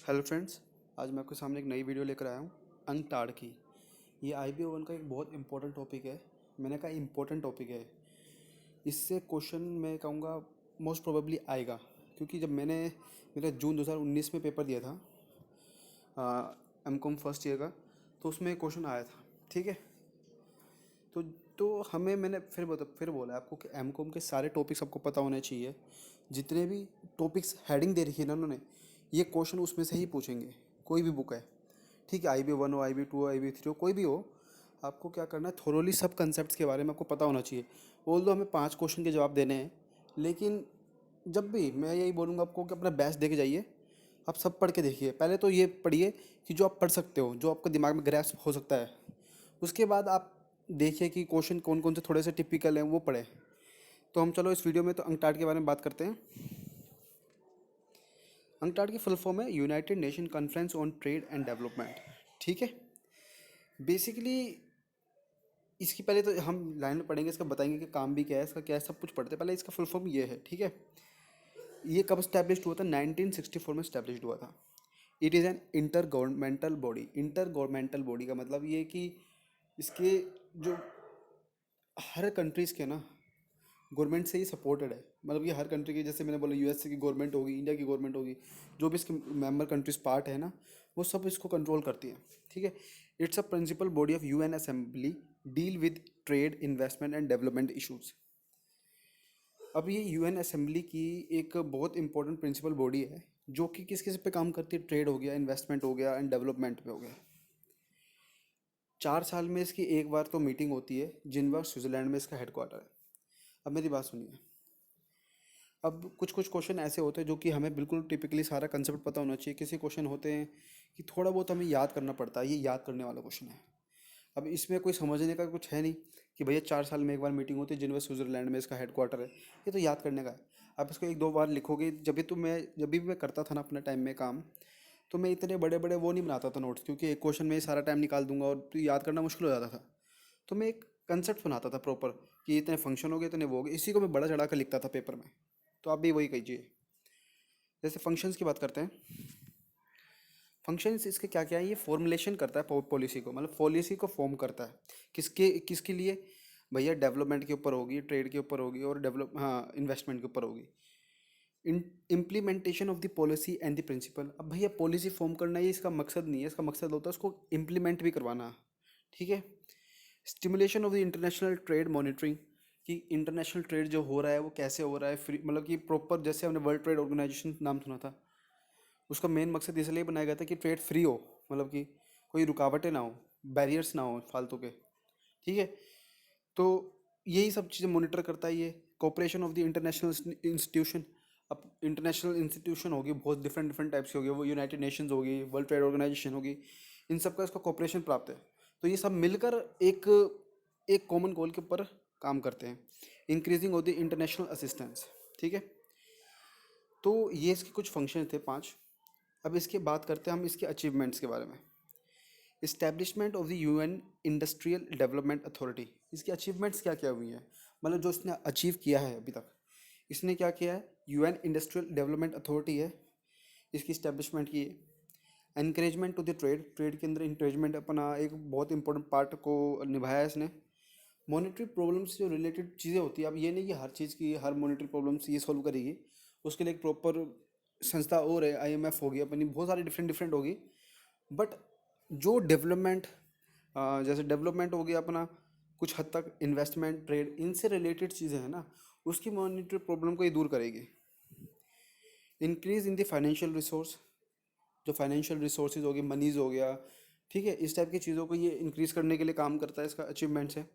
Hello friends, आज मैं आपके सामने एक नई वीडियो लेकर आया हूँ अंकटाड की। ये IB1 का एक बहुत इंपॉर्टेंट टॉपिक है। मैंने कहा इंपॉर्टेंट टॉपिक है, इससे क्वेश्चन मैं कहूँगा मोस्ट प्रोबेबली आएगा, क्योंकि जब मैंने मेरा जून 2019 में पेपर दिया था M.Com फर्स्ट ईयर का, तो उसमें एक क्वेश्चन आया था। ठीक है, तो हमें मैंने फिर बोला आपको कि M.Com के सारे टॉपिक्स आपको पता होने चाहिए। जितने भी टॉपिक्स हेडिंग दे रखी है ना उन्होंने, ये क्वेश्चन उसमें से ही पूछेंगे, कोई भी बुक है। ठीक है, IB1 हो, IB2 हो, IB3 हो, कोई भी हो, आपको क्या करना है, थोरोली सब कंसेप्ट के बारे में आपको पता होना चाहिए। बोल दो हमें 5 क्वेश्चन के जवाब देने हैं, लेकिन जब भी मैं यही बोलूँगा आपको कि अपना बेस्ट दे के जाइए। आप सब पढ़ के देखिए, पहले तो ये पढ़िए कि जो आप पढ़ सकते हो, जो आपके दिमाग में ग्रैस्प हो सकता है। उसके बाद आप देखिए कि क्वेश्चन कौन कौन से थोड़े से टिपिकल हैं, वो पढ़े। तो हम चलो इस वीडियो में तो अंकटाड के बारे में बात करते हैं। अंकटाड की फुल फॉर्म है United nation conference on trade and development. ठीक है, बेसिकली इसकी पहले तो हम लाइन में पढ़ेंगे, इसका बताएंगे कि काम भी क्या है, इसका क्या है, सब कुछ पढ़ते हैं। पहले इसका फुल फॉर्म ये है। ठीक है, ये कब स्टैब्लिश्ड हुआ था? 1964 में स्टैब्लिश्ड हुआ था। It is an inter governmental body. Inter governmental body का मतलब ये कि इसके जो हर कंट्रीज़ के ना गवर्नमेंट से ही सपोर्टेड है। मतलब ये हर कंट्री की, जैसे मैंने बोला USA की गवर्नमेंट होगी, इंडिया की गवर्नमेंट होगी, जो भी इसके मेंबर कंट्रीज पार्ट है ना, वो सब इसको कंट्रोल करती हैं। ठीक है, it's a principal body of UN assembly, deal with trade, investment and development issues. अब ये UN असेंबली की एक बहुत इंपॉर्टेंट प्रिंसिपल बॉडी है, जो कि किस किस पे काम करती है? ट्रेड हो गया, इन्वेस्टमेंट हो गया एंड डेवलपमेंट पे हो गया। 4 साल में इसकी एक बार तो मीटिंग होती है, जिनेवा स्विट्जरलैंड में इसका हेडक्वार्टर है। अब मेरी बात सुनिए, अब कुछ कुछ क्वेश्चन ऐसे होते हैं जो कि हमें बिल्कुल टिपिकली सारा कंसेप्ट पता होना चाहिए। किसी क्वेश्चन होते हैं कि थोड़ा बहुत हमें याद करना पड़ता है, ये याद करने वाला क्वेश्चन है। अब इसमें कोई समझने का कुछ है नहीं कि भैया 4 साल में एक बार मीटिंग होती है, जिनेवा स्विट्जरलैंड में इसका हेडक्वार्टर है। ये तो याद करने का है। आप इसको एक दो बार लिखोगे। जब भी मैं करता था ना अपने टाइम में काम, तो मैं इतने बड़े बड़े वो नहीं बनाता था नोट्स, क्योंकि एक क्वेश्चन में ही सारा टाइम निकाल दूंगा और तो याद करना मुश्किल हो जाता था। तो मैं एक कंसेप्ट बनाता था प्रॉपर, कि इतने फंक्शन हो गए, इतने वो हो गए, इसी को मैं बड़ा चढ़ा कर लिखता था पेपर में। तो आप भी वही कीजिए। जैसे फंक्शंस की बात करते हैं, फंक्शंस इसके क्या क्या है? ये फॉर्मुलेशन करता है पॉलिसी को, मतलब पॉलिसी को फॉर्म करता है। किसके किसके लिए? भैया डेवलपमेंट के ऊपर होगी, ट्रेड के ऊपर होगी, और इन्वेस्टमेंट के ऊपर होगी। Implementation of the policy and the principle. अब भैया पॉलिसी फॉर्म करना ये इसका मकसद नहीं है, इसका मकसद होता है उसको इम्प्लीमेंट भी करवाना। ठीक है, stimulation of the international trade monitoring, कि इंटरनेशनल ट्रेड जो हो रहा है वो कैसे हो रहा है, फ्री, मतलब कि प्रॉपर, जैसे हमने वर्ल्ड ट्रेड ऑर्गेनाइजेशन नाम सुना था, उसका मेन मकसद इसलिए बनाया गया था कि ट्रेड फ्री हो, मतलब कि कोई रुकावटें ना हो, बैरियर्स ना हो फालतू के। ठीक है, तो यही सब चीज़ें मॉनिटर करता है ये। Cooperation of the international institution. अब इंटरनेशनल इंस्टीट्यूशन होगी, बहुत डिफरेंट डिफरेंट टाइप्स की होगी, वो यूनाइटेड नेशंस होगी, वर्ल्ड ट्रेड ऑर्गेनाइजेशन होगी, इन सब का इसको कोऑपरेशन प्राप्त है। तो ये सब मिलकर एक एक कॉमन गोल के ऊपर काम करते हैं, increasing of the international assistance. ठीक है, तो ये इसके कुछ फंक्शन थे 5। अब इसके बात करते हैं हम इसके अचीवमेंट्स के बारे में। Establishment of the UN industrial development authority. इसकी अचीवमेंट्स क्या क्या हुई हैं, मतलब जो इसने अचीव किया है अभी तक। इसने क्या किया है? UN इंडस्ट्रियल डेवलपमेंट अथॉरिटी है, इसकी इस्टेब्लिशमेंट की है। Encouragement to the trade, trade के अंदर इंकरेजमेंट अपना एक बहुत इंपॉर्टेंट पार्ट को निभाया है इसने। मॉनेटरी प्रॉब्लम्स से जो रिलेटेड चीज़ें होती है, अब ये नहीं कि हर चीज़ की हर मॉनेटरी प्रॉब्लम्स ये सॉल्व करेगी, उसके लिए एक प्रॉपर संस्था और है, IMF होगी अपनी, बहुत सारी डिफरेंट डिफरेंट होगी। बट जो डेवलपमेंट, जैसे डेवलपमेंट हो गया अपना, कुछ हद तक इन्वेस्टमेंट, ट्रेड, इनसे रिलेटेड चीज़ें हैं ना, उसकी मॉनेटरी प्रॉब्लम को ये दूर करेगी। Increase in the financial resource, जो फाइनेंशियल रिसोर्सेज हो गए, मनीज हो गया, ठीक है, इस टाइप की चीज़ों को ये इंक्रीज़ करने के लिए काम करता है, इसका अचीवमेंट्स है।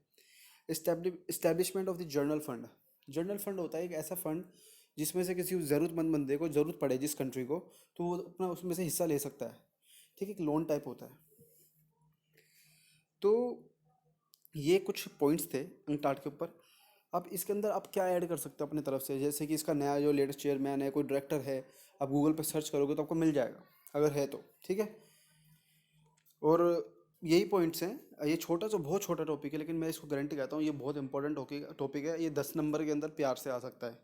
Establishment of the journal fund. Journal fund होता है एक ऐसा फंड जिसमें से किसी ज़रूरतमंद बंदे को ज़रूरत पड़े, जिस कंट्री को, तो वो अपना उसमें से हिस्सा ले सकता है। ठीक है, एक लोन टाइप होता है। तो ये कुछ पॉइंट्स थे अंकटाड के ऊपर। अब इसके अंदर आप क्या ऐड कर सकते हो अपने तरफ से? जैसे कि इसका नया जो लेटेस्ट चेयरमैन है, कोई डायरेक्टर है, आप गूगल पर सर्च करोगे तो आपको मिल जाएगा, अगर है तो। ठीक है, और यही पॉइंट्स हैं। ये छोटा सा, बहुत छोटा टॉपिक है, लेकिन मैं इसको गारंटी कहता हूँ ये बहुत इंपॉर्टेंट टॉपिक है। ये 10 नंबर के अंदर प्यार से आ सकता है।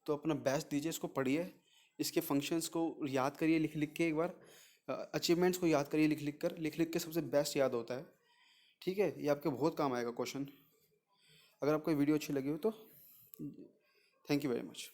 तो अपना बेस्ट दीजिए, इसको पढ़िए, इसके फंक्शंस को याद करिए लिख लिख के एक बार। अचीवमेंट्स को याद करिए लिख लिख के सबसे बेस्ट याद होता है। ठीक है, ये आपके बहुत काम आएगा क्वेश्चन। अगर आपको वीडियो अच्छी लगी हो तो थैंक यू वेरी मच।